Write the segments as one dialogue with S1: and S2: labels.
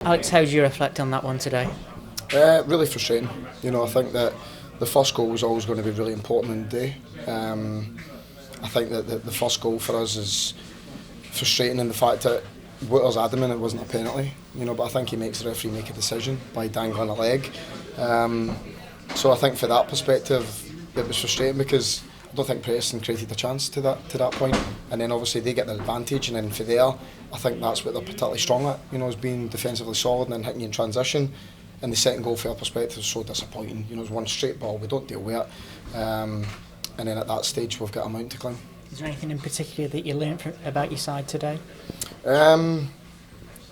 S1: Alex, how do you reflect on that one today?
S2: Really frustrating. I think that the first goal was always going to be really important in the day. I think that the first goal for us is frustrating in the fact that Wouter's adamant it wasn't a penalty. But I think he makes the referee make a decision by dangling a leg. So I think for that perspective, it was frustrating because I don't think Preston created a chance to that point, and then obviously they get the advantage, and then for there, I think that's what they're particularly strong at. Is being defensively solid and then hitting you in transition. And the second goal, for our perspective, was so disappointing. It's one straight ball, we don't deal with it, and then at that stage we've got a mountain to climb.
S1: Is there anything in particular that you learned about your side today?
S2: Yeah,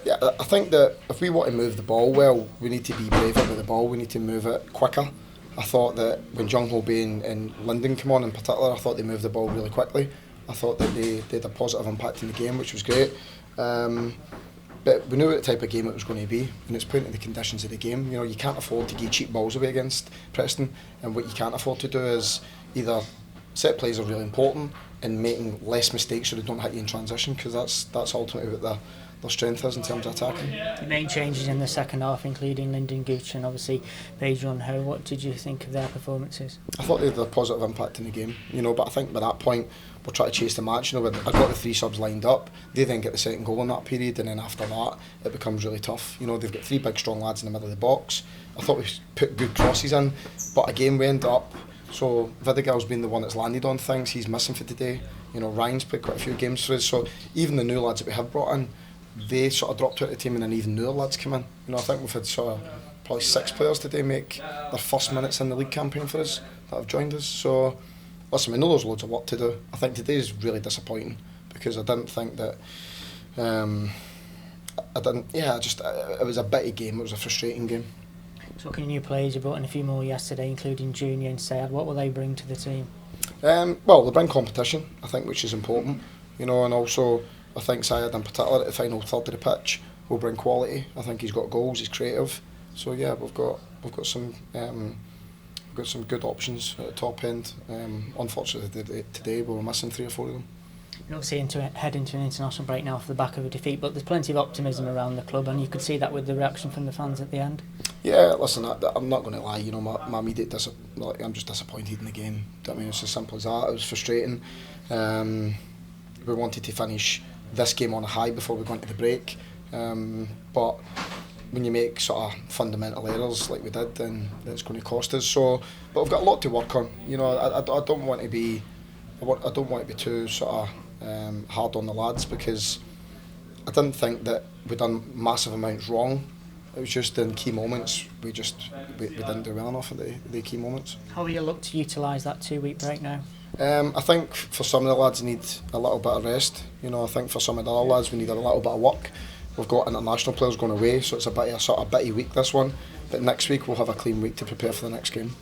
S2: I think that if we want to move the ball well, we need to be braver with the ball. We need to move it quicker. I thought that when Junho, Bae and Linden came on in particular, I thought they moved the ball really quickly. I thought that they had a positive impact in the game, which was great. But we knew what type of game it was going to be, and it's putting in the conditions of the game. You can't afford to give cheap balls away against Preston, and what you can't afford to do is either set plays are really important and making less mistakes so they don't hit you in transition, because that's ultimately what their strength is in terms of attacking.
S1: The main changes in the second half, including Linden, Wouter and obviously Bae Junho. What did you think of their performances?
S2: I thought they had a positive impact in the game, but I think by that point we're trying to chase the match. I got the three subs lined up, they then get the second goal in that period, and then after that it becomes really tough. They've got three big strong lads in the middle of the box. I thought we put good crosses in, but again we end up, so Vidigal's been the one that's landed on things, he's missing for today. Ryan's played quite a few games for us, so even the new lads that we have brought in, they sort of dropped out of the team, and then even newer lads come in. I think we've had sort of probably 6 players today make their first minutes in the league campaign for us that have joined us. So listen, we know there's loads of work to do. I think today is really disappointing because I didn't think that it was a bitty game, it was a frustrating game.
S1: Talking of new players, you brought in a few more yesterday, including Junior and Sayed. What will they bring to the team?
S2: Well, they bring competition, I think, which is important, and also I think Sayed in particular at the final third of the pitch will bring quality. I think he's got goals, he's creative. So yeah, we've got some good options at the top end. Unfortunately today we were missing 3 or 4 of them.
S1: You're obviously head into an international break now off the back of a defeat, but there's plenty of optimism around the club, and you could see that with the reaction from the fans at the end.
S2: Yeah, listen, I'm not going to lie. My immediate I'm just disappointed in the game. It's as simple as that. It was frustrating. We wanted to finish this game on a high before we go into the break, but when you make sort of fundamental errors like we did, then it's going to cost us. So, but we've got a lot to work on. I don't want to be too sort of hard on the lads, because I didn't think that we'd done massive amounts wrong. It was just in key moments we didn't do well enough at the key moments.
S1: How will you look to utilise that 2-week break now?
S2: I think for some of the lads need a little bit of rest. I think for some of the other lads we need a little bit of work. We've got international players going away, so it's a bitty week this one. But next week we'll have a clean week to prepare for the next game.